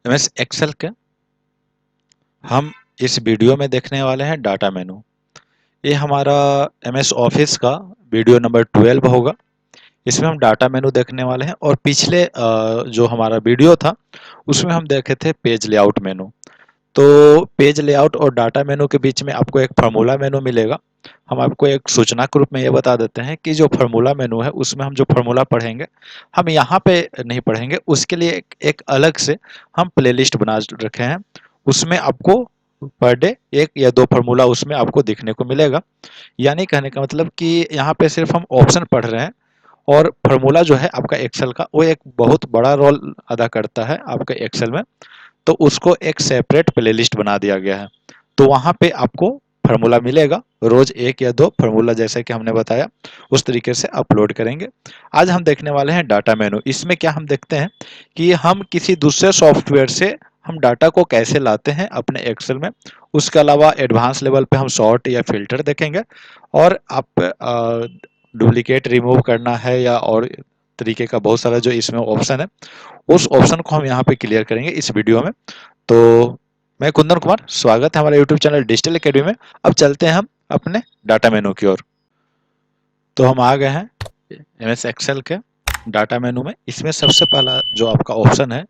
MS Excel के हम इस वीडियो में देखने वाले हैं डाटा मेनू। ये हमारा एमएस ऑफिस का वीडियो नंबर 12 होगा। इसमें हम डाटा मेनू देखने वाले हैं और पिछले जो हमारा वीडियो था उसमें हम देखे थे पेज लेआउट मेनू। तो पेज लेआउट और डाटा मेनू के बीच में आपको एक फार्मूला मेनू मिलेगा। हम आपको एक सूचना के रूप में ये बता देते हैं कि जो फार्मूला मेनू है उसमें हम जो फार्मूला पढ़ेंगे हम यहाँ पे नहीं पढ़ेंगे, उसके लिए एक अलग से हम प्लेलिस्ट बना रखे हैं। उसमें आपको पर डे एक या दो फार्मूला उसमें आपको दिखने को मिलेगा। यानी कहने का मतलब कि यहाँ पे सिर्फ हम ऑप्शन पढ़ रहे हैं और फार्मूला जो है आपका एक्सेल का वो एक बहुत बड़ा रोल अदा करता है आपके एक्सेल में। तो उसको एक सेपरेट प्लेलिस्ट बना दिया गया है। तो वहाँ पे आपको फार्मूला मिलेगा, रोज एक या दो फार्मूला जैसे कि हमने बताया उस तरीके से अपलोड करेंगे। आज हम देखने वाले हैं डाटा मेनू। इसमें क्या हम देखते हैं कि हम किसी दूसरे सॉफ्टवेयर से हम डाटा को कैसे लाते हैं अपने एक्सेल में। उसके अलावा एडवांस लेवल पे हम सॉर्ट या फिल्टर देखेंगे और आप डुप्लीकेट रिमूव करना है या और तरीके का बहुत सारा जो इसमें ऑप्शन है उस ऑप्शन को हम यहाँ पे क्लियर करेंगे इस वीडियो में। तो मैं कुंदन कुमार, स्वागत है हमारे यूट्यूब चैनल डिजिटल एकेडमी में। अब चलते हैं हम अपने डाटा मेनू की ओर। तो हम आ गए हैं एमएस एक्सेल के डाटा मेनू में। इसमें सबसे पहला जो आपका ऑप्शन है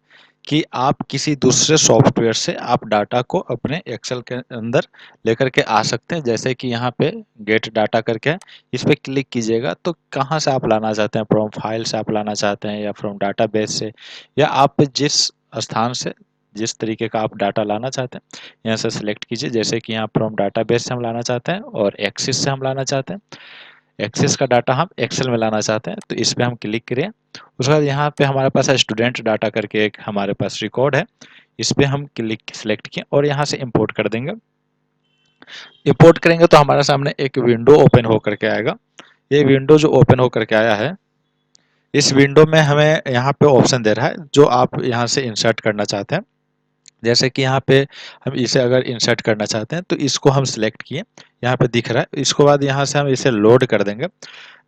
कि आप किसी दूसरे सॉफ्टवेयर से आप डाटा को अपने एक्सेल के अंदर लेकर के आ सकते हैं। जैसे कि यहाँ पे गेट डाटा करके है, इस पर क्लिक कीजिएगा तो कहाँ से आप लाना चाहते हैं, फ्रॉम फाइल से आप लाना चाहते हैं या फ्रॉम डाटाबेस से, या आप जिस स्थान से जिस तरीके का आप डाटा लाना चाहते हैं यहाँ से सिलेक्ट कीजिए। जैसे कि यहाँ फ्रॉम डाटाबेस से हम लाना चाहते हैं और एक्सिस से हम लाना चाहते हैं। एक्सेस का डाटा हम एक्सेल में लाना चाहते हैं तो इस पर हम क्लिक करें। उसके बाद यहाँ पे हमारे पास स्टूडेंट डाटा करके एक हमारे पास रिकॉर्ड है, इस पर हम क्लिक सेलेक्ट किए और यहाँ से इंपोर्ट कर देंगे। इंपोर्ट करेंगे तो हमारे सामने एक विंडो ओपन होकर के आएगा। ये विंडो जो ओपन होकर के आया है, इस विंडो में हमें यहाँ पे ऑप्शन दे रहा है जो आप यहाँ से इंसर्ट करना चाहते हैं। जैसे कि यहाँ पे हम इसे अगर इंसर्ट करना चाहते हैं तो इसको हम सिलेक्ट किए, यहाँ पे दिख रहा है। इसके बाद यहाँ से हम इसे लोड कर देंगे।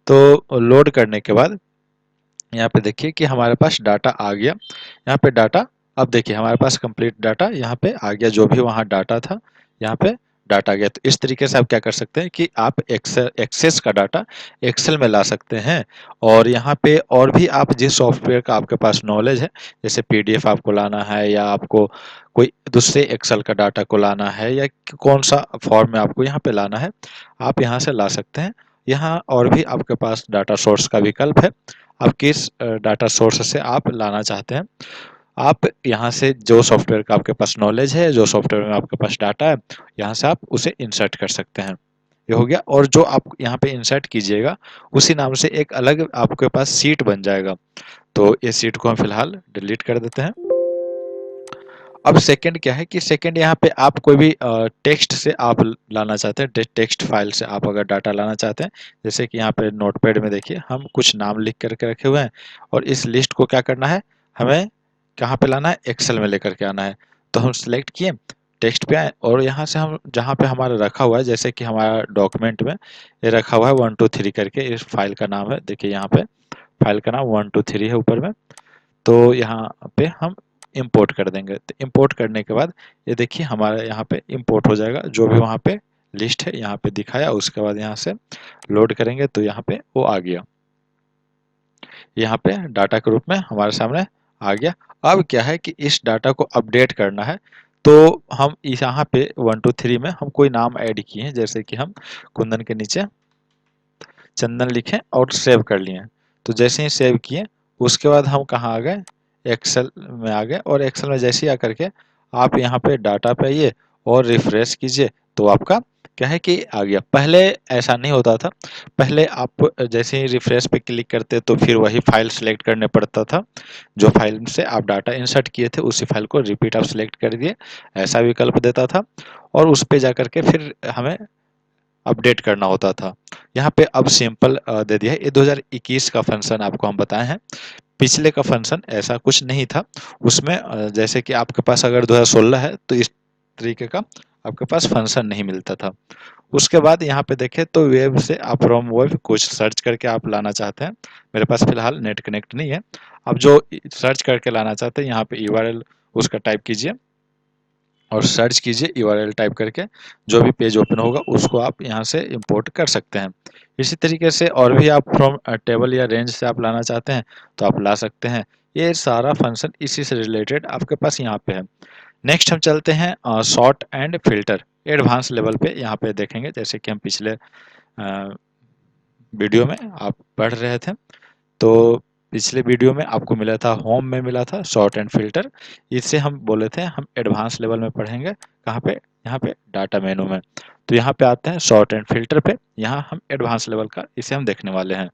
तो लोड करने के बाद यहाँ पे देखिए कि हमारे पास डाटा आ गया। यहाँ पे डाटा, अब देखिए हमारे पास कंप्लीट डाटा यहाँ पे आ गया, जो भी वहाँ डाटा था यहाँ पे डाटा आ गया। तो इस तरीके से आप क्या कर सकते हैं कि आप एक्सेस का डाटा एक्सेल में ला सकते हैं। और यहाँ पे और भी आप जिस सॉफ्टवेयर का आपके पास नॉलेज है, जैसे पीडीएफ आपको लाना है या आपको कोई दूसरे एक्सेल का डाटा को लाना है या कौन सा फॉर्म में आपको यहाँ पे लाना है, आप यहाँ से ला सकते हैं। यहाँ और भी आपके पास डाटा सोर्स का विकल्प है, आप किस डाटा सोर्स से आप लाना चाहते हैं। आप यहाँ से जो सॉफ्टवेयर का आपके पास नॉलेज है, जो सॉफ्टवेयर में आपके पास डाटा है, यहाँ से आप उसे इंसर्ट कर सकते हैं। ये हो गया। और जो आप यहाँ पे इंसर्ट कीजिएगा उसी नाम से एक अलग आपके पास सीट बन जाएगा। तो ये सीट को हम फिलहाल डिलीट कर देते हैं। अब सेकंड क्या है कि सेकंड यहाँ पे आप कोई भी टेक्स्ट से आप लाना चाहते हैं, टेक्स्ट फाइल से आप अगर डाटा लाना चाहते हैं। जैसे कि यहाँ पे नोटपैड में देखिए हम कुछ नाम लिख करके रखे हुए हैं और इस लिस्ट को क्या करना है, हमें कहाँ पे लाना है, एक्सेल में लेकर के आना है। तो हम सिलेक्ट किए, टेक्स्ट पे आए और यहाँ से हम जहाँ पे हमारा रखा हुआ है, जैसे कि हमारा डॉक्यूमेंट में ये रखा हुआ है 123 करके, इस फाइल का नाम है। देखिए यहाँ पे फाइल का नाम 123 है ऊपर में। तो यहाँ पे हम इंपोर्ट कर देंगे। तो इंपोर्ट करने के बाद ये देखिए हमारा यहाँ पे इंपोर्ट हो जाएगा, जो भी वहाँ पे लिस्ट है यहाँ पे दिखाया। उसके बाद यहाँ से लोड करेंगे तो यहाँ पे वो आ गया, यहाँ पे डाटा के रूप में हमारे सामने आ गया। अब क्या है कि इस डाटा को अपडेट करना है। तो हम इस यहाँ पे 123 में हम कोई नाम ऐड किए हैं, जैसे कि हम कुंदन के नीचे चंदन लिखें और सेव कर लिए। तो जैसे ही सेव किए उसके बाद हम कहाँ आ गए, एक्सेल में आ गए। और एक्सेल में जैसे ही आकर के आप यहाँ पे डाटा पे आइए और रिफ्रेश कीजिए तो आपका क्या है कि आ गया। पहले ऐसा नहीं होता था, पहले आप जैसे ही रिफ्रेश पे क्लिक करते तो फिर वही फाइल सिलेक्ट करने पड़ता था, जो फाइल से आप डाटा इंसर्ट किए थे उसी फाइल को रिपीट आप सिलेक्ट कर दिए, ऐसा विकल्प देता था। और उस पे जा करके फिर हमें अपडेट करना होता था। यहाँ पे अब सिंपल दे दिया है। ये 2021 का फंक्शन आपको हम बताए हैं, पिछले का फंक्शन ऐसा कुछ नहीं था। उसमें जैसे कि आपके पास अगर 2016 है तो इस तरीके का आपके पास फंक्शन नहीं मिलता था। उसके बाद यहाँ पे देखें तो वेब से आप फ्रॉम वेब कुछ सर्च करके आप लाना चाहते हैं। मेरे पास फिलहाल नेट कनेक्ट नहीं है। अब जो सर्च करके लाना चाहते हैं यहाँ पे यूआरएल उसका टाइप कीजिए और सर्च कीजिए यूआरएल टाइप करके, जो भी पेज ओपन होगा उसको आप यहाँ से इंपोर्ट कर सकते हैं। इसी तरीके से और भी आप फ्रॉम टेबल या रेंज से आप लाना चाहते हैं तो आप ला सकते हैं। ये सारा फंक्शन इसी से रिलेटेड आपके पास यहाँ पे है। नेक्स्ट हम चलते हैं sort and filter advance level पे, यहाँ पे देखेंगे जैसे कि हम पिछले वीडियो में आप पढ़ रहे थे। तो पिछले वीडियो में आपको मिला था, होम में मिला था सॉर्ट एंड फिल्टर। इससे हम बोले थे हम एडवांस लेवल में पढ़ेंगे, कहाँ पे, यहाँ पे डाटा मेनू में। तो यहाँ पे आते हैं सॉर्ट एंड फिल्टर पे, यहाँ हम एडवांस लेवल का इसे हम देखने वाले हैं।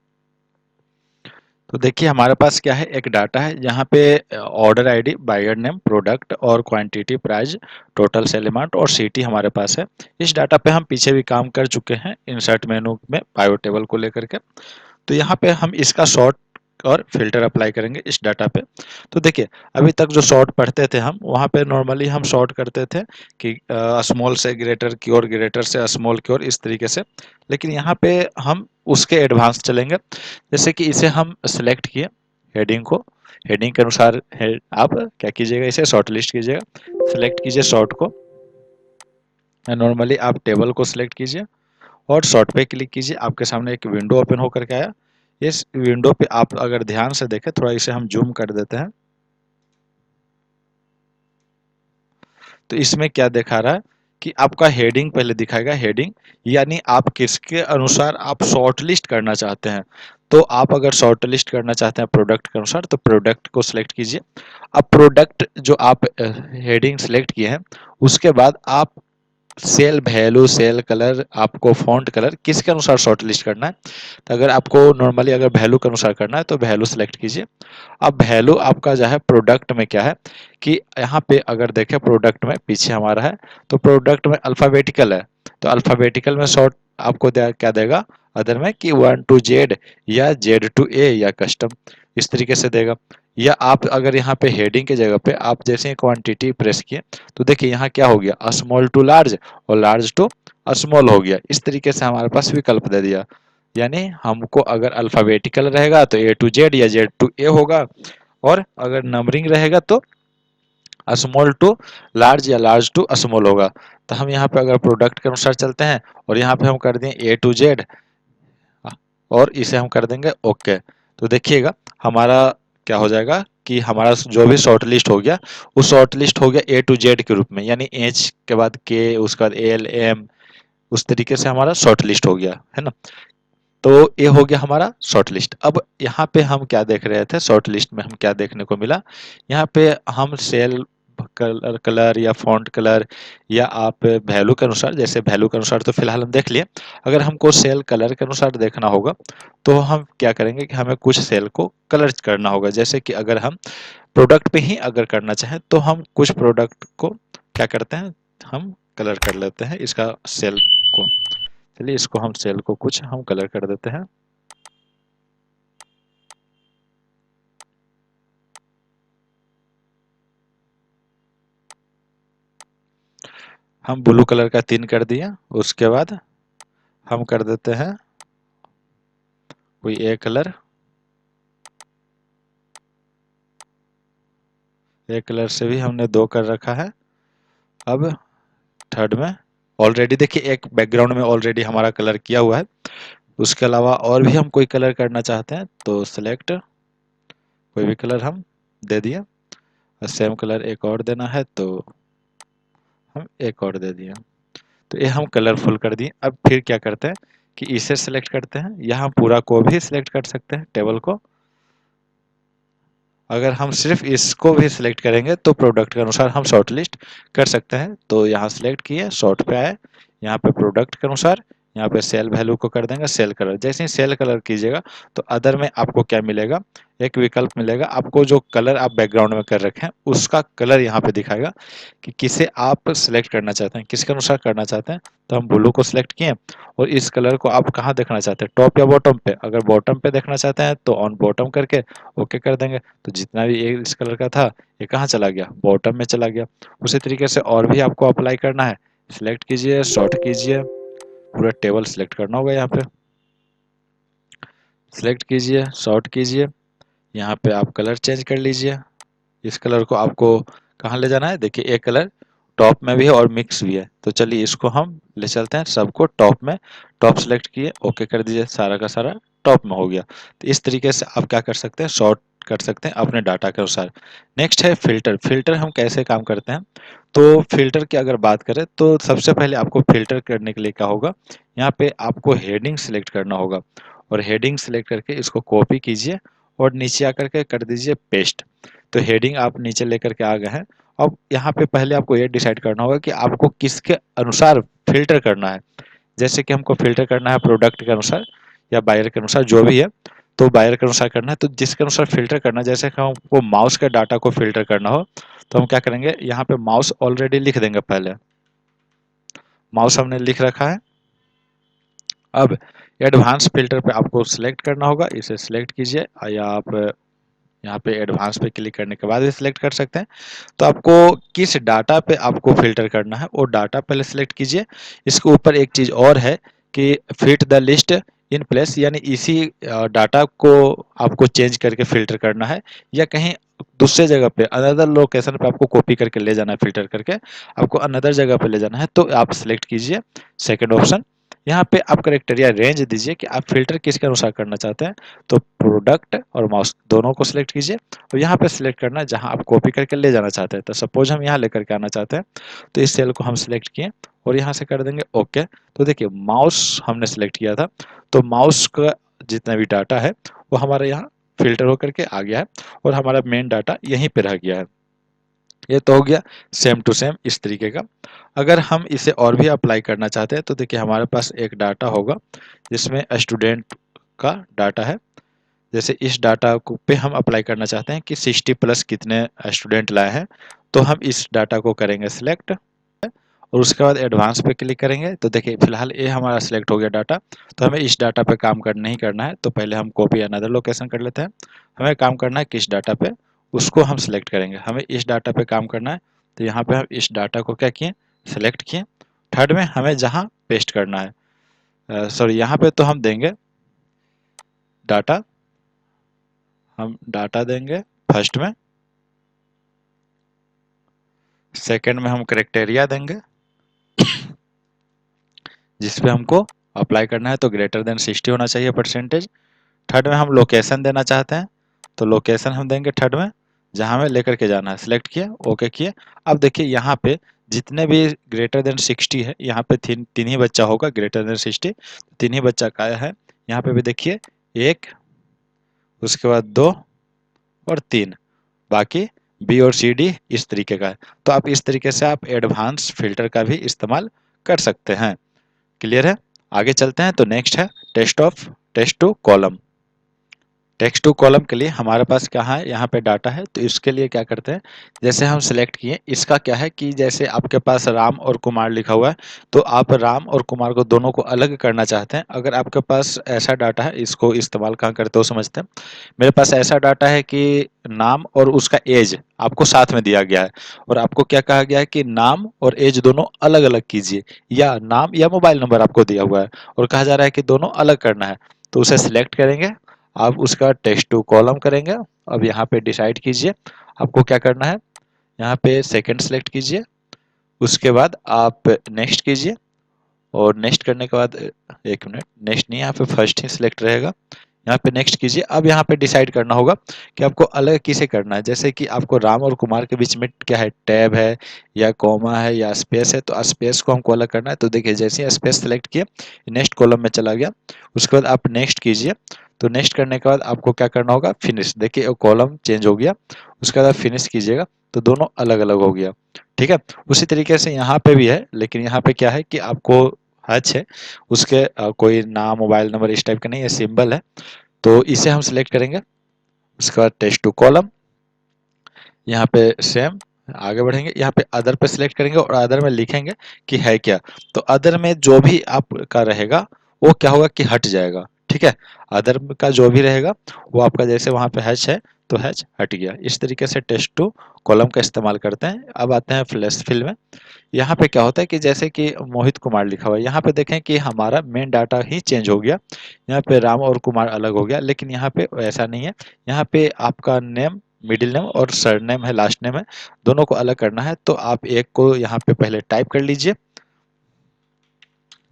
तो देखिए हमारे पास क्या है, एक डाटा है यहाँ पे, order ID, buyer name, product और quantity, price, total sale amount और सीटी हमारे पास है। इस डाटा पे हम पीछे भी काम कर चुके हैं इंसर्ट मेनू में पाइवट टेबल को लेकर के। तो यहाँ पे हम इसका सॉर्ट और फिल्टर अप्लाई करेंगे इस डाटा पे। तो देखिए अभी तक जो सॉर्ट पढ़ते थे हम, वहाँ पे नॉर्मली हम सॉर्ट करते थे कि स्मॉल से ग्रेटर की ओर, ग्रेटर से स्मॉल की ओर, इस तरीके से। लेकिन यहाँ पे हम उसके एडवांस चलेंगे। जैसे कि इसे हम सेलेक्ट किए हेडिंग को, हेडिंग के अनुसार आप क्या कीजिएगा, इसे शॉर्ट लिस्ट कीजिएगा, सेलेक्ट कीजिए शॉर्ट को। नॉर्मली आप टेबल को सिलेक्ट कीजिए और शॉर्ट पे क्लिक कीजिए, आपके सामने एक विंडो ओपन होकर के आया। इस विंडो पे आप अगर ध्यान से देखें, थोड़ा इसे हम जूम कर देते हैं, तो इसमें क्या दिखा रहा है कि आपका हेडिंग पहले दिखाएगा, हेडिंग यानी आप किसके अनुसार आप शॉर्ट लिस्ट करना चाहते हैं। तो आप अगर शॉर्ट लिस्ट करना चाहते हैं प्रोडक्ट के अनुसार, तो प्रोडक्ट को सिलेक्ट कीजिए। अब प्रोडक्ट जो आप हेडिंग सिलेक्ट किए हैं, उसके बाद आप सेल वैल्यू, सेल कलर, आपको फॉन्ट कलर किसके अनुसार शॉर्ट लिस्ट करना है। तो अगर आपको नॉर्मली अगर वैल्यू के अनुसार करना है तो वैल्यू सेलेक्ट कीजिए। अब वैल्यू आपका जो है प्रोडक्ट में क्या है कि यहाँ पे अगर देखें प्रोडक्ट में पीछे हमारा है, तो प्रोडक्ट में अल्फ़ाबेटिकल है। तो अल्फ़ाबेटिकल में शॉर्ट आपको क्या देगा, अदर में कि 1 टू जेड या जेड टू ए या कस्टम, इस तरीके से देगा। या आप अगर यहाँ पे हेडिंग की जगह पे आप जैसे क्वांटिटी प्रेस किए, तो देखिए यहाँ क्या हो गया, स्मॉल टू लार्ज और लार्ज टू स्मॉल हो गया। इस तरीके से हमारे पास विकल्प दे दिया। यानी हमको अगर अल्फ़ाबेटिकल रहेगा तो ए टू जेड या जेड टू ए होगा, और अगर नंबरिंग रहेगा तो स्मॉल टू लार्ज या लार्ज टू स्मॉल होगा। तो हम यहाँ पे अगर प्रोडक्ट के अनुसार चलते हैं और यहाँ पे हम कर दें ए टू जेड और इसे हम कर देंगे ओके। तो देखिएगा हमारा क्या हो जाएगा कि हमारा जो भी शॉर्ट लिस्ट हो गया, उस शॉर्ट लिस्ट हो गया ए टू जेड के रूप में, यानी एच के बाद के, उसके बाद एल एम, उस तरीके से हमारा शॉर्ट लिस्ट हो गया है ना। तो ये हो गया हमारा शॉर्ट लिस्ट। अब यहाँ पे हम क्या देख रहे थे, शॉर्ट लिस्ट में हम क्या देखने को मिला, यहाँ पे हम सेल कलर कलर या फॉन्ट कलर या आप वैल्यू के अनुसार, जैसे वैल्यू के अनुसार तो फिलहाल हम देख लिए। अगर हमको सेल कलर के अनुसार देखना होगा तो हम क्या करेंगे कि हमें कुछ सेल को कलर करना होगा। जैसे कि अगर हम प्रोडक्ट पे ही अगर करना चाहें तो हम कुछ प्रोडक्ट को क्या करते हैं, हम कलर कर लेते हैं इसका सेल को। चलिए इसको हम सेल को कुछ हम कलर कर देते हैं। हम ब्लू कलर का 3 कर दिया। उसके बाद हम कर देते हैं कोई एक कलर, एक कलर से भी हमने 2 कर रखा है। अब थर्ड में ऑलरेडी देखिए एक बैकग्राउंड में ऑलरेडी हमारा कलर किया हुआ है। उसके अलावा और भी हम कोई कलर करना चाहते हैं तो सिलेक्ट, कोई भी कलर हम दे दिया। और सेम कलर एक और देना है तो हम एक और दे दिया। तो ये हम कलरफुल कर दिए। अब फिर क्या करते हैं कि इसे सिलेक्ट करते हैं, यहाँ पूरा को भी सिलेक्ट कर सकते हैं टेबल को। अगर हम सिर्फ इसको भी सिलेक्ट करेंगे तो प्रोडक्ट के अनुसार हम शॉर्ट लिस्ट कर सकते हैं। तो यहाँ सिलेक्ट किए, शॉर्ट पे आए, यहाँ पे प्रोडक्ट के अनुसार, यहाँ पे सेल वैल्यू को कर देंगे सेल कलर। जैसे ही सेल कलर कीजिएगा तो अदर में आपको क्या मिलेगा, एक विकल्प मिलेगा आपको, जो कलर आप बैकग्राउंड में कर रखे हैं उसका कलर यहाँ पे दिखाएगा कि किसे आप सिलेक्ट करना चाहते हैं, किसके अनुसार करना चाहते हैं। तो हम ब्लू को सिलेक्ट किए और इस कलर को आप कहाँ देखना चाहते हैं, टॉप या बॉटम पे। अगर बॉटम पे देखना चाहते हैं तो ऑन बॉटम करके ओके कर देंगे। तो जितना भी ये इस कलर का था ये कहाँ चला गया, बॉटम में चला गया। उसी तरीके से और भी आपको अप्लाई करना है, सिलेक्ट कीजिए, सॉर्ट कीजिए, पूरा टेबल सिलेक्ट करना होगा। यहाँ पे सिलेक्ट कीजिए, सॉर्ट कीजिए, यहाँ पे आप कलर चेंज कर लीजिए। इस कलर को आपको कहाँ ले जाना है, देखिए एक कलर टॉप में भी है और मिक्स भी है, तो चलिए इसको हम ले चलते हैं सबको टॉप में। टॉप सेलेक्ट किए, ओके कर दीजिए, सारा का सारा टॉप में हो गया। तो इस तरीके से आप क्या कर सकते हैं, शॉर्ट कर सकते हैं अपने डाटा के अनुसार। नेक्स्ट है फिल्टर। फिल्टर हम कैसे काम करते हैं, तो फिल्टर की अगर बात करें तो सबसे पहले आपको फिल्टर करने के लिए क्या होगा, यहाँ पे आपको हेडिंग सेलेक्ट करना होगा, और हेडिंग सेलेक्ट करके इसको कॉपी कीजिए और नीचे आकर के कर दीजिए पेस्ट। तो हेडिंग आप नीचे लेकर के आ गए हैं। अब यहाँ पे पहले आपको ये डिसाइड करना होगा कि आपको किसके अनुसार फिल्टर करना है। जैसे कि हमको फिल्टर करना है प्रोडक्ट के अनुसार या बायर के अनुसार, जो भी है, तो बायर के अनुसार करना है। तो जिसके अनुसार फिल्टर करना है, जैसे कि हमको माउस के डाटा को फिल्टर करना हो, तो हम क्या करेंगे, यहाँ पे माउस ऑलरेडी लिख देंगे। पहले माउस हमने लिख रखा है। अब एडवांस फिल्टर पे आपको सिलेक्ट करना होगा, इसे सिलेक्ट कीजिए, या आप यहाँ पे एडवांस पे क्लिक करने के बाद भी सिलेक्ट कर सकते हैं। तो आपको किस डाटा पे आपको फिल्टर करना है वो डाटा पहले सिलेक्ट कीजिए। इसके ऊपर एक चीज़ और है कि fit the list in place, यानी इसी डाटा को आपको चेंज करके फिल्टर करना है, या कहीं दूसरे जगह पे अनदर लोकेशन पे आपको कॉपी करके ले जाना है, फिल्टर करके आपको अनदर जगह पे ले जाना है। तो आप सिलेक्ट कीजिए सेकेंड ऑप्शन। यहाँ पे आप क्राइटेरिया रेंज दीजिए कि आप फिल्टर किसके अनुसार करना चाहते हैं। तो प्रोडक्ट और माउस दोनों को सिलेक्ट कीजिए, और यहाँ पे सिलेक्ट करना है जहाँ आप कॉपी करके ले जाना चाहते हैं। तो सपोज हम यहाँ लेकर के आना चाहते हैं, तो इस सेल को हम सिलेक्ट किए और यहाँ से कर देंगे ओके। तो देखिए माउस हमने सिलेक्ट किया था, तो माउस का जितना भी डाटा है वो हमारे यहाँ फिल्टर होकर के आ गया है, और हमारा मेन डाटा यहीं पे रह गया है। ये तो हो गया सेम टू सेम इस तरीके का। अगर हम इसे और भी अप्लाई करना चाहते हैं, तो देखिए हमारे पास एक डाटा होगा जिसमें स्टूडेंट का डाटा है। जैसे इस डाटा को पे हम अप्लाई करना चाहते हैं कि 60 प्लस कितने स्टूडेंट लाए हैं, तो हम इस डाटा को करेंगे सिलेक्ट, और उसके बाद एडवांस पे क्लिक करेंगे। तो देखिए फिलहाल ये हमारा सिलेक्ट हो गया डाटा। तो हमें इस डाटा पे काम कर नहीं करना है, तो पहले हम कॉपी अनदर लोकेशन कर लेते हैं। हमें काम करना है किस डाटा पे, उसको हम सिलेक्ट करेंगे। हमें इस डाटा पे काम करना है, तो यहाँ पे हम इस डाटा को क्या किए, सिलेक्ट किए। थर्ड में हमें जहाँ पेस्ट करना है, सॉरी यहाँ पे तो हम देंगे डाटा, हम डाटा देंगे फर्स्ट में। सेकंड में हम क्राइटेरिया देंगे जिसपे हमको अप्लाई करना है, तो ग्रेटर देन 60 होना चाहिए परसेंटेज। थर्ड में हम लोकेशन देना चाहते हैं, तो लोकेशन हम देंगे थर्ड में जहाँ हमें लेकर के जाना है। सिलेक्ट किए, ओके किए। अब देखिए यहाँ पे जितने भी ग्रेटर देन 60 है, यहाँ पे तीन तीन ही बच्चा होगा ग्रेटर देन 60, तीन ही बच्चा का है। यहाँ पे भी देखिए एक, उसके बाद दो और तीन, बाकी बी और सी डी इस तरीके का है। तो आप इस तरीके से आप एडवांस फिल्टर का भी इस्तेमाल कर सकते हैं। क्लियर है। आगे चलते हैं। तो नेक्स्ट है test to column. Text to column के लिए हमारे पास क्या है, यहाँ पे डाटा है। तो इसके लिए क्या करते हैं, जैसे हम सिलेक्ट किए, इसका क्या है कि जैसे आपके पास राम और कुमार लिखा हुआ है, तो आप राम और कुमार को दोनों को अलग करना चाहते हैं। अगर आपके पास ऐसा डाटा है, इसको इस्तेमाल कहाँ करते हो समझते हैं। मेरे पास ऐसा डाटा है कि नाम और उसका एज आपको साथ में दिया गया है, और आपको क्या कहा गया है कि नाम और एज दोनों अलग अलग कीजिए, या नाम या मोबाइल नंबर आपको दिया हुआ है और कहा जा रहा है कि दोनों अलग करना है। तो उसे सिलेक्ट करेंगे, आप उसका टेक्स्ट टू कॉलम करेंगे। अब यहाँ पे डिसाइड कीजिए आपको क्या करना है। यहाँ पे सेकंड सेलेक्ट कीजिए, उसके बाद आप नेक्स्ट कीजिए, और नेक्स्ट करने के बाद एक मिनट, नेक्स्ट नहीं, यहाँ पे फर्स्ट ही सिलेक्ट रहेगा। यहाँ पे नेक्स्ट कीजिए। अब यहाँ पे डिसाइड करना होगा कि आपको अलग किसे करना है। जैसे कि आपको राम और कुमार के बीच में क्या है, टैब है या कॉमा है या स्पेस है, तो स्पेस को हमको अलग करना है। तो देखिए जैसे ही स्पेस सेलेक्ट किए, नेक्स्ट कॉलम में चला गया। उसके बाद आप नेक्स्ट कीजिए। तो नेक्स्ट करने के बाद आपको क्या करना होगा, फिनिश। देखिए कॉलम चेंज हो गया, उसके बाद आप फिनिश कीजिएगा, तो दोनों अलग अलग हो गया। ठीक है। उसी तरीके से यहाँ पे भी है, लेकिन यहाँ पे क्या है कि आपको हच है, उसके कोई नाम मोबाइल नंबर इस टाइप का नहीं है, सिंबल है। तो इसे हम सिलेक्ट करेंगे। उसके बाद टेक्स्ट टू कॉलम, यहाँ पे सेम आगे बढ़ेंगे, यहाँ पे अदर पे सिलेक्ट करेंगे और अदर में लिखेंगे कि है क्या। तो अदर में जो भी आपका रहेगा वो क्या होगा कि हट जाएगा। ठीक है। अदर का जो भी रहेगा वो आपका, जैसे वहाँ पे हैच है तो हैच हट गया। इस तरीके से टेक्स्ट टू कॉलम का इस्तेमाल करते हैं। अब आते हैं फ्लैश फिल में। यहाँ पे क्या होता है कि जैसे कि मोहित कुमार लिखा हुआ है, यहाँ पे देखें कि हमारा मेन डाटा ही चेंज हो गया। यहाँ पे राम और कुमार अलग हो गया, लेकिन यहाँ पे ऐसा नहीं है। यहाँ पे आपका नेम मिडिल नेम और सरनेम है, लास्ट नेम है, दोनों को अलग करना है। तो आप एक को यहाँ पे पहले टाइप कर लीजिए,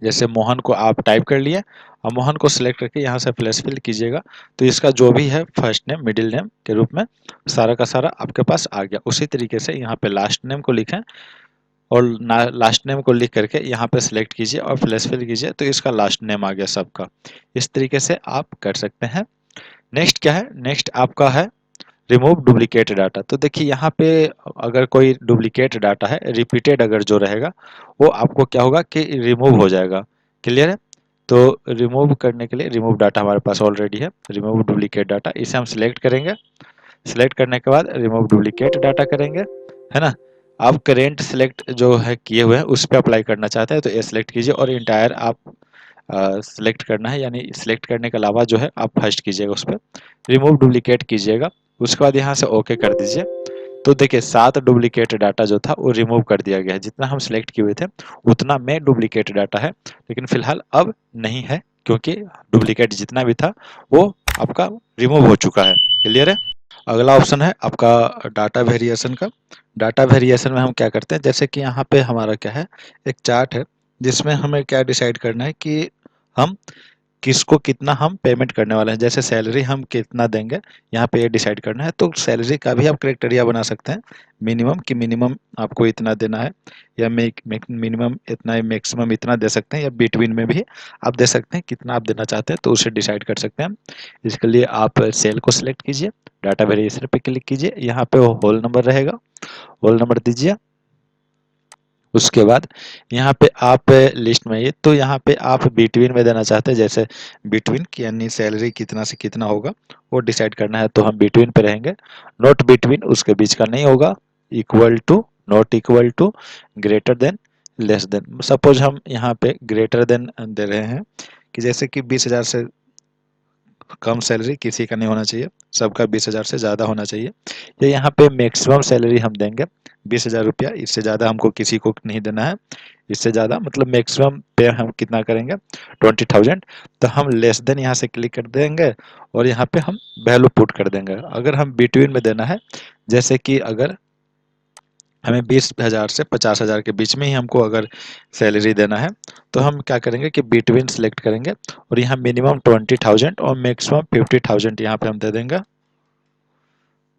जैसे मोहन को आप टाइप कर लिए और मोहन को सिलेक्ट करके यहाँ से प्लेस फिल कीजिएगा। तो इसका जो भी है फर्स्ट नेम मिडिल नेम के रूप में सारा का सारा आपके पास आ गया। उसी तरीके से यहाँ पे लास्ट नेम को लिखें और लास्ट नेम को लिख करके यहाँ पे सिलेक्ट कीजिए और प्लेस फिल कीजिए, तो इसका लास्ट नेम आ गया सबका। इस तरीके से आप कर सकते हैं। नेक्स्ट क्या है, नेक्स्ट आपका है रिमूव डुप्लीकेट डाटा। तो देखिए यहाँ पे अगर कोई डुप्लीकेट डाटा है, रिपीटेड अगर जो रहेगा, वो आपको क्या होगा कि रिमूव हो जाएगा। क्लियर है? तो रिमूव करने के लिए रिमूव डाटा हमारे पास ऑलरेडी है, रिमूव डुप्लीकेट डाटा, इसे हम सिलेक्ट करेंगे। सिलेक्ट करने के बाद रिमूव डुप्लीकेट डाटा करेंगे, है ना। आप करेंट सिलेक्ट जो है किए हुए हैं उस पर अप्लाई करना चाहते हैं तो ये सिलेक्ट कीजिए और इंटायर आप सिलेक्ट करना है, यानी सिलेक्ट करने के अलावा जो है आप फर्स्ट कीजिएगा, उस पर रिमूव डुप्लीकेट कीजिएगा। उसके बाद यहाँ से ओके कर दीजिए। तो देखिए 7 डुप्लीकेट डाटा जो था वो रिमूव कर दिया गया है। जितना हम सिलेक्ट किए हुए थे उतना में डुप्लीकेट डाटा है, लेकिन फिलहाल अब नहीं है, क्योंकि डुप्लीकेट जितना भी था वो आपका रिमूव हो चुका है। क्लियर है? अगला ऑप्शन है आपका डाटा वेरिएशन का। डाटा वेरिएशन में हम क्या करते हैं, जैसे कि यहाँ पे हमारा क्या है, एक चार्ट है जिसमें हमें क्या डिसाइड करना है कि हम किसको कितना हम पेमेंट करने वाले हैं। जैसे सैलरी हम कितना देंगे, यहाँ पे ये डिसाइड करना है। तो सैलरी का भी आप क्राइटेरिया बना सकते हैं, मिनिमम कि मिनिमम आपको इतना देना है, या मिनिमम इतना है, मैक्सिमम इतना दे सकते हैं, या बिटवीन में भी आप दे सकते हैं कितना आप देना चाहते हैं, तो उसे डिसाइड कर सकते हैं। इसके लिए आप सेल को सिलेक्ट कीजिए, डाटा वेरिएशन पे क्लिक कीजिए, यहाँ पे होल नंबर रहेगा, होल नंबर दीजिए। उसके बाद यहाँ पे आप लिस्ट में, ये तो यहाँ पे आप बिटवीन में देना चाहते हैं, जैसे बिटवीन की यानी सैलरी कितना से कितना होगा वो डिसाइड करना है, तो हम बिटवीन पे रहेंगे। नॉट बिटवीन उसके बीच का नहीं होगा, equal to, not equal to, greater than, less than. Suppose हम यहाँ पे ग्रेटर देन दे रहे हैं कि जैसे कि 20,000 से कम सैलरी किसी का नहीं होना चाहिए, सबका 20,000 से ज़्यादा होना चाहिए। या यहाँ पे मैक्सिमम सैलरी हम देंगे 20,000 रुपया, इससे ज़्यादा हमको किसी को नहीं देना है। इससे ज़्यादा मतलब मैक्सिमम पे हम कितना करेंगे, 20,000। तो हम लेस देन यहाँ से क्लिक कर देंगे और यहाँ पे हम वैल्यू पुट कर देंगे। अगर हम बिटवीन में देना है, जैसे कि अगर हमें 20,000 से 50,000 के बीच में ही हमको अगर सैलरी देना है, तो हम क्या करेंगे कि बिटवीन सेलेक्ट करेंगे और यहाँ मिनिमम 20,000 और मैक्सिमम 50,000 यहाँ पे हम दे देंगे।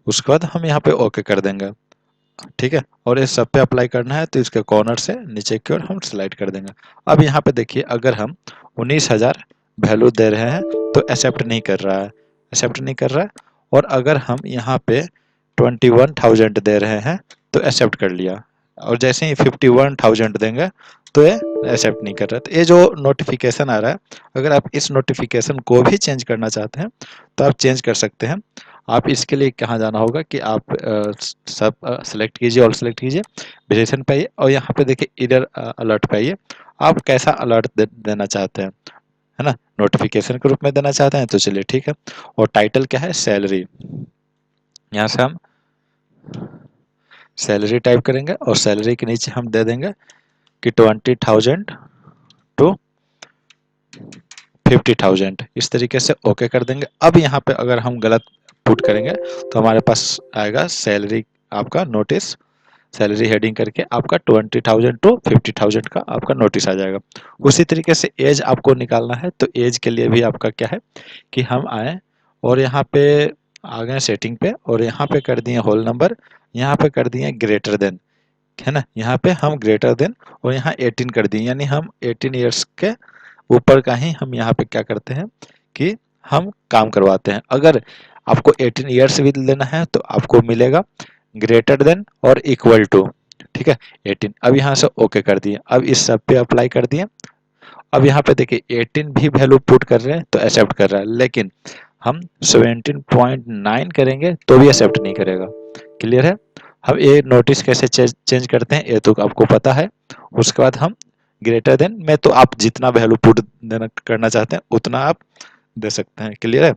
उसके बाद हम यहाँ पे ओके कर देंगे। ठीक है, और इस सब पे अप्लाई करना है तो इसके कॉर्नर से नीचे की ओर हम स्लाइड कर देंगे। अब यहाँ पे देखिए अगर हम 19,000 वैल्यू दे रहे हैं तो एक्सेप्ट नहीं कर रहा है, एक्सेप्ट नहीं कर रहा है। और अगर हम यहाँ पे 21,000 दे रहे हैं तो एक्सेप्ट कर लिया, और जैसे ही 51,000 देंगे तो ये एक्सेप्ट नहीं कर रहा। तो ये जो नोटिफिकेशन आ रहा है, अगर आप इस नोटिफिकेशन को भी चेंज करना चाहते हैं तो आप चेंज कर सकते हैं। आप इसके लिए कहाँ जाना होगा कि आप सब सेलेक्ट कीजिए, ऑल सेलेक्ट कीजिए, वेरिएशन पे आइए और यहाँ पे देखिए इधर अलर्ट पे आइए। आप कैसा अलर्ट देना चाहते हैं, है ना, नोटिफिकेशन के रूप में देना चाहते हैं तो चलिए ठीक है। और टाइटल क्या है, सैलरी। यहाँ से हम सैलरी टाइप करेंगे और सैलरी के नीचे हम दे देंगे कि 20,000 टू 50,000, इस तरीके से ओके कर देंगे। अब यहाँ पे अगर हम गलत पुट करेंगे तो हमारे पास आएगा सैलरी, आपका नोटिस, सैलरी हेडिंग करके आपका 20,000 टू 50,000 का आपका नोटिस आ जाएगा। उसी तरीके से एज आपको निकालना है, तो एज के लिए भी आपका क्या है कि हम आए और यहाँ पे आ गए सेटिंग पे और यहाँ पे कर दिए होल नंबर, यहाँ पे कर दिए ग्रेटर देन, है ना, यहाँ पे हम ग्रेटर देन और यहाँ 18 कर दिए, यानी हम 18 ईयर्स के ऊपर का ही हम यहाँ पे क्या करते हैं कि हम काम करवाते हैं। अगर आपको 18 ईयर्स भी लेना है तो आपको मिलेगा ग्रेटर देन और इक्वल टू, ठीक है, 18। अब यहाँ से ओके कर दिए, अब इस सब पे अप्लाई कर दिए। अब यहाँ पे देखिए 18 भी वैल्यू पुट कर रहे हैं तो एक्सेप्ट कर रहा है, लेकिन हम 17.9 करेंगे तो भी एक्सेप्ट नहीं करेगा। क्लियर है? हम ये नोटिस कैसे चेंज करते हैं ये तो आपको पता है। उसके बाद हम ग्रेटर देन में तो आप जितना वैल्यू पुट देना करना चाहते हैं उतना आप दे सकते हैं। क्लियर है?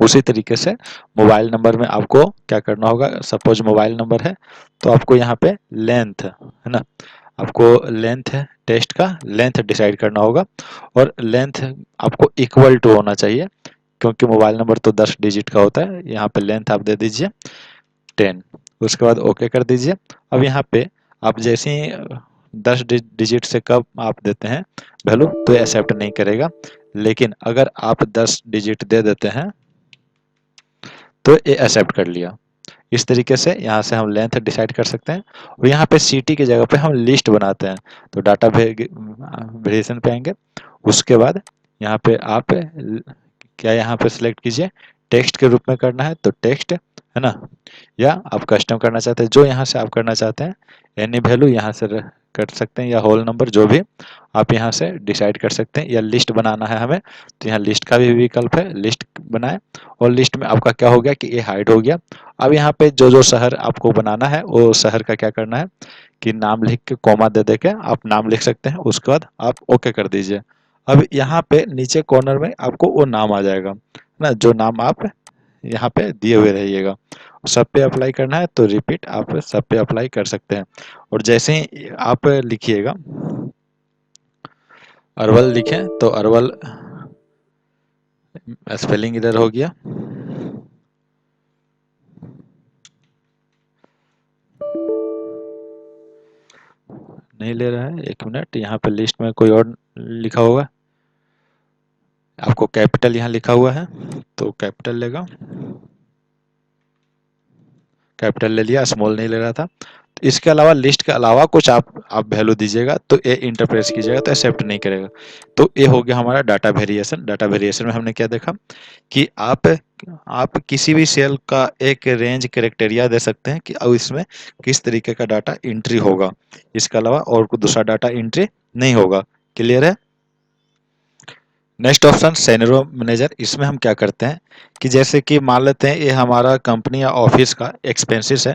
उसी तरीके से मोबाइल नंबर में आपको क्या करना होगा, सपोज मोबाइल नंबर है तो आपको यहाँ पे लेंथ, है ना, आपको लेंथ है टेस्ट का लेंथ डिसाइड करना होगा और लेंथ आपको इक्वल टू होना चाहिए क्योंकि मोबाइल नंबर तो 10 डिजिट का होता है। यहाँ पे लेंथ आप दे दीजिए 10। उसके बाद ओके कर दीजिए। अब यहाँ पे आप जैसे ही 10 डिजिट से कब आप देते हैं वैल्यू तो एक्सेप्ट नहीं करेगा, लेकिन अगर आप 10 डिजिट दे देते हैं तो ये एक्सेप्ट कर लिया। इस तरीके से यहाँ से हम लेंथ डिसाइड कर सकते हैं। और यहाँ पे सिटी की जगह पे हम लिस्ट बनाते हैं, तो डाटा वेरिएशन पे आएंगे। उसके बाद यहाँ पे आप क्या यहाँ पे सिलेक्ट कीजिए, टेक्स्ट के रूप में करना है तो टेक्स्ट है ना, या आप कस्टम करना चाहते हैं जो यहाँ से आप करना चाहते हैं, एनी वैल्यू यहाँ से कर सकते हैं या होल नंबर जो भी आप यहाँ से डिसाइड कर सकते हैं, या लिस्ट बनाना है हमें तो यहाँ लिस्ट का भी विकल्प है, लिस्ट बनाए। और लिस्ट में आपका क्या हो गया कि ये हाइड हो गया। अब यहाँ पे जो जो शहर आपको बनाना है वो शहर का क्या करना है कि नाम लिख के कॉमा दे दे के आप नाम लिख सकते हैं, उसके बाद आप ओके कर दीजिए। अब यहाँ पे नीचे कॉर्नर में आपको वो नाम आ जाएगा ना, जो नाम आप यहाँ पे दिए हुए रहिएगा। सब पे अप्लाई करना है तो रिपीट आप सब पे अप्लाई कर सकते हैं। और जैसे ही आप लिखिएगा अरवल लिखें तो अरवल स्पेलिंग इधर हो गया। नहीं ले रहा है, 1 मिनट। यहाँ पे लिस्ट में कोई और लिखा होगा, आपको कैपिटल यहाँ लिखा हुआ है तो कैपिटल लेगा, कैपिटल ले लिया, स्मॉल नहीं ले रहा था। तो इसके अलावा लिस्ट के अलावा कुछ आप वैल्यू दीजिएगा तो ये इंटरप्रेस कीजिएगा तो एक्सेप्ट नहीं करेगा। तो ये हो गया हमारा डाटा वेरिएशन। डाटा वेरिएशन में हमने क्या देखा कि आप किसी भी सेल का एक रेंज क्राइटेरिया दे सकते हैं कि अब इसमें किस तरीके का डाटा एंट्री होगा, इसके अलावा और कोई दूसरा डाटा एंट्री नहीं होगा। क्लियर है। Next option scenario manager. इसमें हम क्या करते हैं कि जैसे कि मान लेते हैं ये हमारा कंपनी या ऑफिस का एक्सपेंसेस है,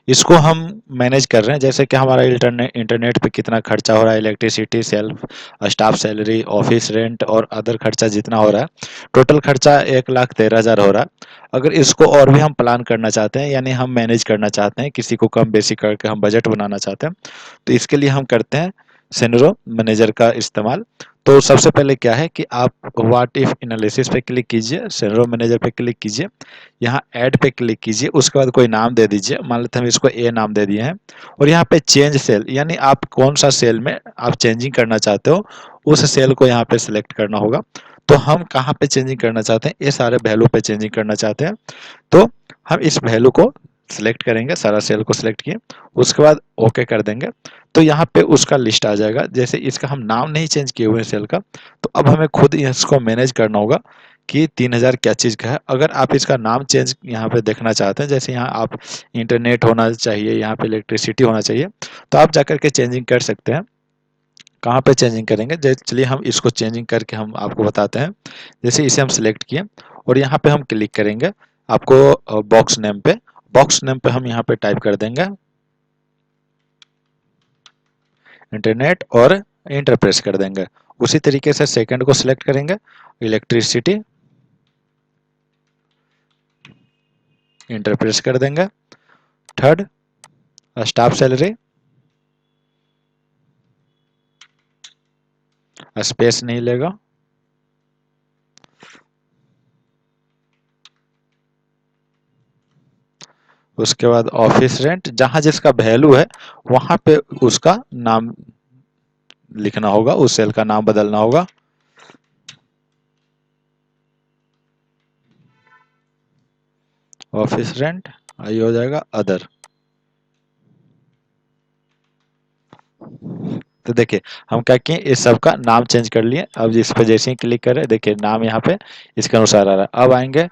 इसको हम मैनेज कर रहे हैं। जैसे कि हमारा इंटरनेट पे कितना खर्चा हो रहा है, electricity, self, staff salary, office rent और अदर खर्चा जितना हो रहा है, टोटल खर्चा 1,13,000 हो रहा है। अगर इसको और भी हम प्लान करना चाहते हैं, यानी हम मैनेज करना चाहते हैं, किसी को कम बेसी करके हम बजट बनाना चाहते हैं, तो इसके लिए हम करते हैं सेनेरियो मैनेजर का इस्तेमाल। तो सबसे पहले क्या है कि आप व्हाट इफ एनालिसिस पे क्लिक कीजिए, सेनेरियो मैनेजर पे क्लिक कीजिए, यहाँ ऐड पे क्लिक कीजिए, उसके बाद कोई नाम दे दीजिए। मान लेते हैं हम इसको ए नाम दे दिए हैं। और यहाँ पे चेंज सेल, यानी आप कौन सा सेल में आप चेंजिंग करना चाहते हो उस सेल को यहाँ पे सिलेक्ट करना होगा। तो हम कहाँ पे चेंजिंग करना चाहते हैं, ये सारे वैल्यू पे चेंजिंग करना चाहते हैं। तो हम इस वैल्यू को सिलेक्ट करेंगे, सारा सेल को सिलेक्ट किए, उसके बाद ओके कर देंगे। तो यहाँ पे उसका लिस्ट आ जाएगा। जैसे इसका हम नाम नहीं चेंज किए हुए हैं सेल का, तो अब हमें खुद इसको मैनेज करना होगा कि 3,000 क्या चीज़ का है। अगर आप इसका नाम चेंज यहाँ पे देखना चाहते हैं, जैसे यहाँ आप इंटरनेट होना चाहिए, यहाँ पे इलेक्ट्रिसिटी होना चाहिए, तो आप जाकर के चेंजिंग कर सकते हैं। कहाँ पे चेंजिंग करेंगे, जैसे चलिए हम इसको चेंजिंग करके हम आपको बताते हैं। जैसे इसे हम सिलेक्ट किए और यहाँ पे हम क्लिक करेंगे, आपको बॉक्स नेम पे, बॉक्स नेम पे हम यहाँ पे टाइप कर देंगे इंटरनेट और इंटर प्रेस कर देंगे। उसी तरीके से सेकंड को सिलेक्ट करेंगे, इलेक्ट्रिसिटी, इंटर प्रेस कर देंगे। थर्ड स्टाफ सैलरी, स्पेस नहीं लेगा। उसके बाद ऑफिस रेंट, जहां जिसका वैल्यू है वहां पे उसका नाम लिखना होगा, उस सेल का नाम बदलना होगा। ऑफिस रेंट, ये हो जाएगा अदर। तो देखिए हम क्या किए, इस सब का नाम चेंज कर लिए। अब इस पे जैसे ही क्लिक करें, देखिए नाम यहाँ पे इसके अनुसार आ रहा है। अब आएंगे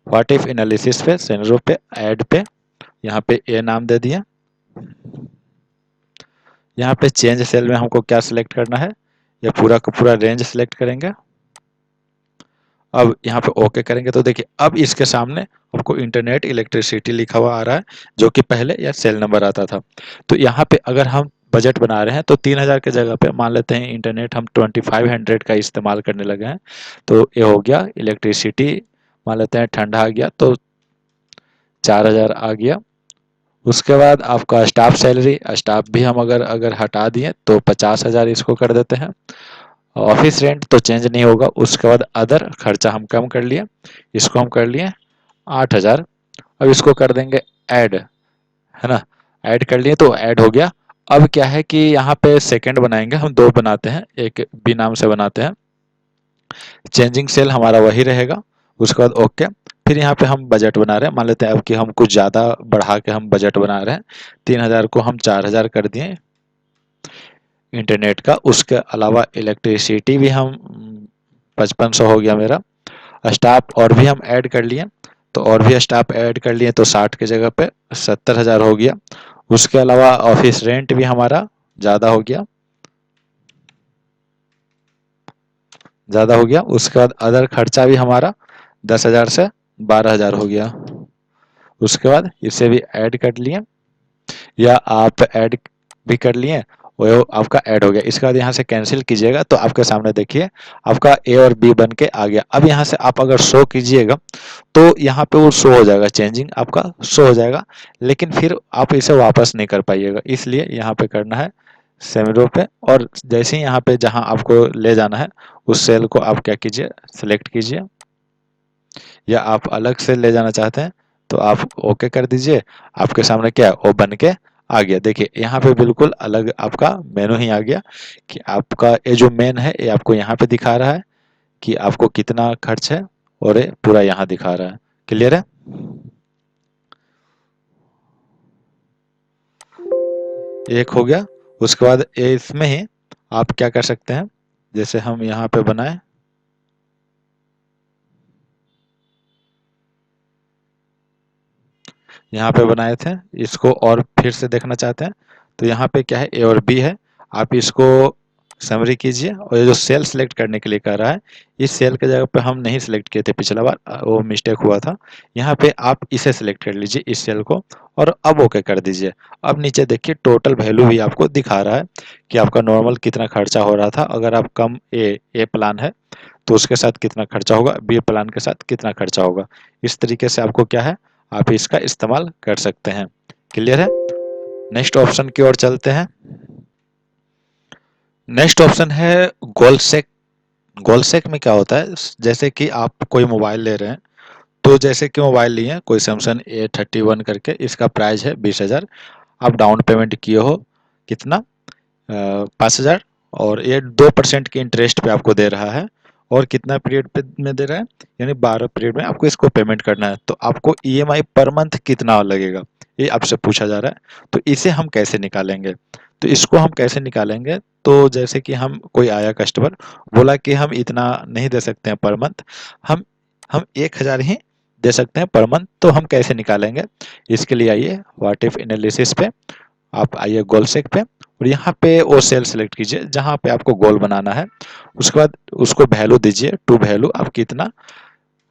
व्हाट इफ एनालिसिस पे, सेनेरियो पे, ऐड पे, यहाँ पे ए नाम दे दिया। यहाँ पे चेंज सेल में हमको क्या सिलेक्ट करना है, ये पूरा का पूरा रेंज सिलेक्ट करेंगे। अब यहाँ पे ओके करेंगे तो देखिए अब इसके सामने आपको इंटरनेट इलेक्ट्रिसिटी लिखा हुआ आ रहा है, जो कि पहले यह सेल नंबर आता था। तो यहाँ पे अगर हम बजट बना रहे हैं तो 3,000 के जगह पे मान लेते हैं इंटरनेट हम 2500 का इस्तेमाल करने लगे हैं, तो ये हो गया। इलेक्ट्रिसिटी मान लेते हैं ठंडा आ गया तो 4,000 आ गया। उसके बाद आपका स्टाफ सैलरी, स्टाफ भी हम अगर अगर हटा दिए तो 50,000 इसको कर देते हैं। ऑफिस रेंट तो चेंज नहीं होगा। उसके बाद अदर खर्चा हम कम कर लिए, इसको हम कर लिए 8,000। अब इसको कर देंगे ऐड, है ना, ऐड कर लिए तो ऐड हो गया। अब क्या है कि यहाँ पे सेकंड बनाएंगे, हम दो बनाते हैं, एक बी नाम से बनाते हैं। चेंजिंग सेल हमारा वही रहेगा। उसके बाद ओके। फिर यहाँ पे हम बजट बना रहे हैं, मान लेते हैं अब कि हम कुछ ज़्यादा बढ़ा के हम बजट बना रहे हैं। 3,000 को हम 4,000 कर दिए इंटरनेट का। उसके अलावा इलेक्ट्रिसिटी भी हम 5500 हो गया मेरा। स्टाफ और भी हम ऐड कर लिए, तो और भी स्टाफ ऐड कर लिए तो 60 की जगह पे 70,000 हो गया। उसके अलावा ऑफिस रेंट भी हमारा ज़्यादा हो गया, ज़्यादा हो गया। उसके बाद अदर खर्चा भी हमारा 10,000 से 12,000 हो गया। उसके बाद इसे भी ऐड कर लिए, या आप ऐड भी कर लिए, वो आपका ऐड हो गया। इसके बाद यहाँ से कैंसिल कीजिएगा तो आपके सामने देखिए आपका ए और बी बन के आ गया। अब यहाँ से आप अगर शो कीजिएगा तो यहाँ पे वो शो हो जाएगा, चेंजिंग आपका शो हो जाएगा, लेकिन फिर आप इसे वापस नहीं कर पाइएगा। इसलिए यहाँ पे करना है सेम रो पे, और जैसे ही यहाँ पे जहाँ आपको ले जाना है उस सेल को आप क्या कीजिए, सिलेक्ट कीजिए, या आप अलग से ले जाना चाहते हैं तो आप ओके कर दीजिए। आपके सामने क्या है, वो बन के आ गया। देखिए यहाँ पे बिल्कुल अलग आपका मेनू ही आ गया, कि आपका ये जो मेन है ये आपको यहाँ पे दिखा रहा है कि आपको कितना खर्च है, और ये पूरा यहाँ दिखा रहा है। क्लियर है? एक हो गया। उसके बाद ये इसमें ही आप क्या कर सकते हैं, जैसे हम यहाँ पे बनाए, यहाँ पे बनाए थे, इसको और फिर से देखना चाहते हैं तो यहाँ पे क्या है, ए और बी है। आप इसको समरी कीजिए, और ये जो सेल सेलेक्ट करने के लिए कह रहा है, इस सेल के जगह पे हम नहीं सिलेक्ट किए थे पिछला बार, वो मिस्टेक हुआ था। यहाँ पे आप इसे सिलेक्ट कर लीजिए, इस सेल को, और अब ओके कर दीजिए। अब नीचे देखिए टोटल वैल्यू भी आपको दिखा रहा है कि आपका नॉर्मल कितना खर्चा हो रहा था। अगर आप कम ए प्लान है तो उसके साथ कितना खर्चा होगा, बी प्लान के साथ कितना खर्चा होगा। इस तरीके से आपको क्या है, आप इसका इस्तेमाल कर सकते हैं। क्लियर है? नेक्स्ट ऑप्शन की ओर चलते हैं। नेक्स्ट ऑप्शन है गोलसेक। गोलसेक में क्या होता है, जैसे कि आप कोई मोबाइल ले रहे हैं, तो जैसे कि मोबाइल लिए कोई सैमसंग A31 करके, इसका प्राइस है 20,000। आप डाउन पेमेंट किए हो कितना, 5,000, और ये 2% के इंटरेस्ट पे आपको दे रहा है। और कितना पीरियड पे में दे रहा है, यानी 12 पीरियड में आपको इसको पेमेंट करना है। तो आपको ईएमआई पर मंथ कितना लगेगा, ये आपसे पूछा जा रहा है। तो इसे हम कैसे निकालेंगे, तो इसको हम कैसे निकालेंगे, तो जैसे कि हम कोई आया कस्टमर, बोला कि हम इतना नहीं दे सकते हैं पर मंथ, हम हम 1,000 ही दे सकते हैं पर मंथ। तो हम कैसे निकालेंगे, इसके लिए आइए व्हाट इफ एनालिसिस पे, आप आइए गोल सेक पे, और यहाँ पे वो सेल सेलेक्ट कीजिए जहाँ पे आपको गोल बनाना है। उसके बाद उसको वैल्यू दीजिए, टू वैल्यू, आप कितना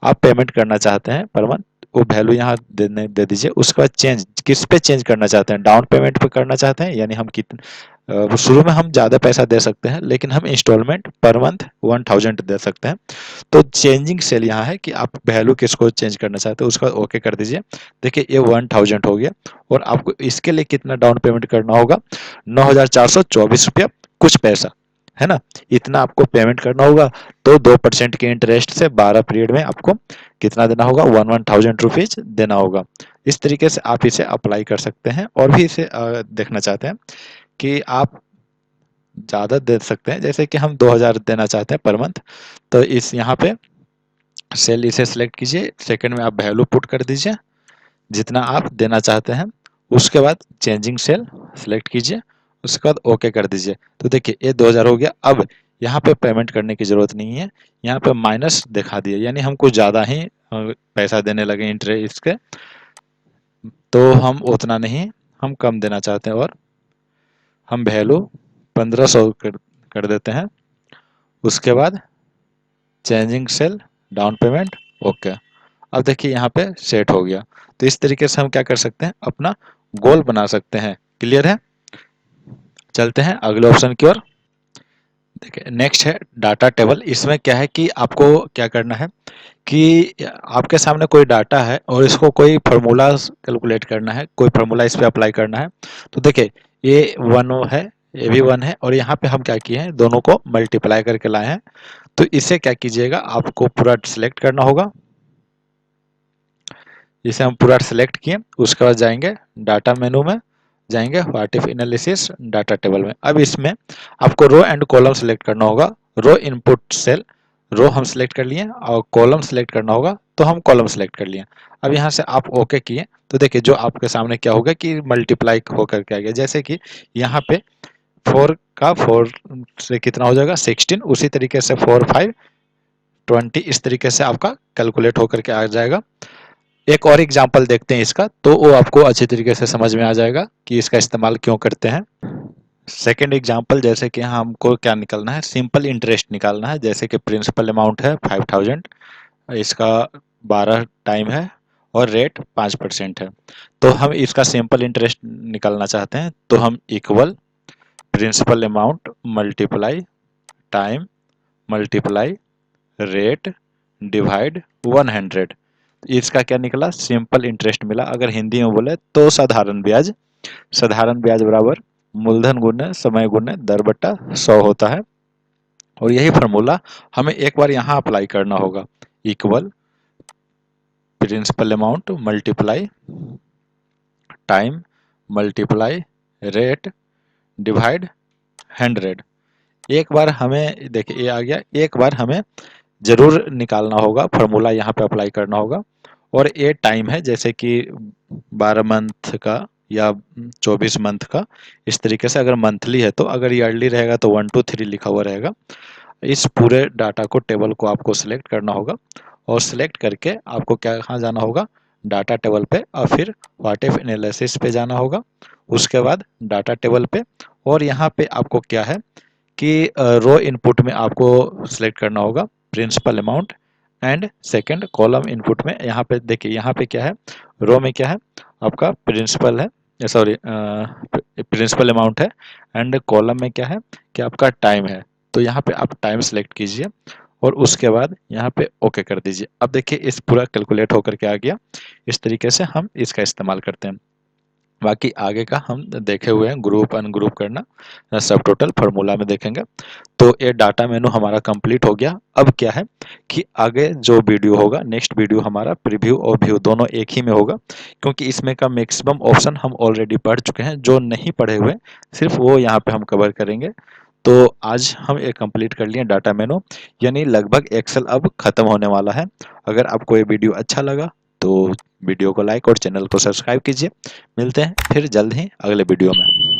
आप पेमेंट करना चाहते हैं पर मंथ, वो वैल्यू यहाँ देने दे दीजिए। उसके बाद चेंज किस पे चेंज करना चाहते हैं, डाउन पेमेंट पे करना चाहते हैं, यानी हम कितने शुरू में हम ज़्यादा पैसा दे सकते हैं, लेकिन हम इंस्टॉलमेंट पर मंथ 1,000 दे सकते हैं। तो चेंजिंग सेल यहाँ है कि आप वैल्यू किसको चेंज करना चाहते हैं, उसका ओके कर दीजिए। देखिए ये 1,000 हो गया, और आपको इसके लिए कितना डाउन पेमेंट करना होगा, 9,424 रुपया कुछ पैसा, है ना, इतना आपको पेमेंट करना होगा। तो 2% के इंटरेस्ट से 12 पीरियड में आपको कितना देना होगा, 1,000 रुपीज देना होगा। इस तरीके से आप इसे अप्लाई कर सकते हैं। और भी इसे देखना चाहते हैं कि आप ज़्यादा दे सकते हैं, जैसे कि हम 2,000 देना चाहते हैं पर मंथ, तो इस यहाँ पे सेल इसे सेलेक्ट कीजिए, सेकंड में आप वैल्यू पुट कर दीजिए जितना आप देना चाहते हैं। उसके बाद चेंजिंग सेल सेलेक्ट कीजिए, उसके बाद ओके कर दीजिए। तो देखिए ये 2,000 हो गया। अब यहाँ पे पेमेंट करने की ज़रूरत नहीं है, यहाँ पे माइनस दिखा दिया, यानी हम कुछ ज़्यादा ही पैसा देने लगे इंटरेस्ट के, तो हम उतना नहीं, हम कम देना चाहते हैं, और हम वैल्यू 1,500 कर देते हैं। उसके बाद changing cell, down payment, okay. अब देखिए यहाँ पे सेट हो गया। तो इस तरीके से हम क्या कर सकते हैं, अपना गोल बना सकते हैं। क्लियर है? चलते हैं अगले ऑप्शन की ओर। देखिए नेक्स्ट है डाटा टेबल। इसमें क्या है कि आपको क्या करना है कि आपके सामने कोई डाटा है और इसको कोई फार्मूला कैलकुलेट करना है, कोई फार्मूला इस पे अप्लाई करना है। तो देखिए ये वन है, ये भी 1 है और यहाँ पे हम क्या किए हैं, दोनों को मल्टीप्लाई करके लाए हैं। तो इसे क्या कीजिएगा, आपको पूरा सिलेक्ट करना होगा। इसे हम पूरा सिलेक्ट किए, उसके बाद जाएंगे डाटा मेनू में, जाएंगे what if analysis data table में। अब इसमें आपको रो एंड कॉलम सेलेक्ट करना होगा। रो इनपुट सेल, रो हम सेलेक्ट कर लिए और कॉलम सेलेक्ट करना होगा तो हम कॉलम सेलेक्ट कर लिए। अब यहाँ से आप ओके किए तो देखिए जो आपके सामने क्या होगा कि मल्टीप्लाई होकर के आ गया। जैसे कि यहाँ पे 4 का 4 से कितना हो जाएगा 16, उसी तरीके से 4 5 20, इस तरीके से आपका कैलकुलेट होकर के आ जाएगा। एक और एग्जांपल देखते हैं इसका, तो वो आपको अच्छी तरीके से समझ में आ जाएगा कि इसका इस्तेमाल क्यों करते हैं। सेकंड एग्जांपल, जैसे कि हमको क्या निकालना है, सिंपल इंटरेस्ट निकालना है। जैसे कि प्रिंसिपल अमाउंट है 5000, इसका 12 टाइम है और रेट 5% है। तो हम इसका सिंपल इंटरेस्ट निकालना चाहते हैं, तो हम equal principal amount multiply time multiply rate divide 100। इसका क्या निकला, सिंपल इंटरेस्ट मिला। अगर हिंदी में बोले तो साधारण ब्याज। साधारण ब्याज बराबर मूलधन गुने समय गुने दर बट्टा 100 होता है। और यही फार्मूला हमें एक बार यहाँ अप्लाई करना होगा। Equal principal amount multiply time multiply rate divide 100। एक बार हमें देखिए ये आ गया, एक बार हमें जरूर निकालना होगा, फार्मूला यहाँ पे अप्लाई करना होगा। और ये टाइम है, जैसे कि 12 मंथ का या 24 मंथ का, इस तरीके से। अगर मंथली है तो, अगर ईयरली रहेगा तो 1 2 3 लिखा हुआ रहेगा। इस पूरे डाटा को, टेबल को आपको सिलेक्ट करना होगा और सिलेक्ट करके आपको क्या, कहाँ जाना होगा, डाटा टेबल पे और फिर व्हाट इफ एनालिसिस पे जाना होगा। उसके बाद डाटा टेबल पे, और यहाँ पे आपको क्या है कि रो इनपुट में आपको सिलेक्ट करना होगा principal amount, and second column input में यहाँ पे देखिए, यहाँ पे क्या है, रो में क्या है आपका प्रिंसिपल है, सॉरी प्रिंसिपल अमाउंट है, एंड कॉलम में क्या है कि आपका टाइम है। तो यहाँ पे आप टाइम सेलेक्ट कीजिए और उसके बाद यहाँ पे ओके कर दीजिए। अब देखिए इस पूरा कैलकुलेट होकर के आ गया। इस तरीके से हम इसका इस्तेमाल करते हैं। बाकी आगे का हम देखे हुए हैं, ग्रुप अनग्रुप करना, सब टोटल फार्मूला में देखेंगे। तो ये डाटा मेनू हमारा कंप्लीट हो गया। अब क्या है कि आगे जो वीडियो होगा, नेक्स्ट वीडियो हमारा प्रीव्यू और व्यू दोनों एक ही में होगा, क्योंकि इसमें का मैक्सिमम ऑप्शन हम ऑलरेडी पढ़ चुके हैं। जो नहीं पढ़े हुए सिर्फ वो यहाँ पे हम कवर करेंगे। तो आज हम ये कंप्लीट कर लिए डाटा मेनू, यानी लगभग एक्सेल अब खत्म होने वाला है। अगर आपको ये वीडियो अच्छा लगा तो वीडियो को लाइक और चैनल को सब्सक्राइब कीजिए। मिलते हैं फिर जल्द ही अगले वीडियो में।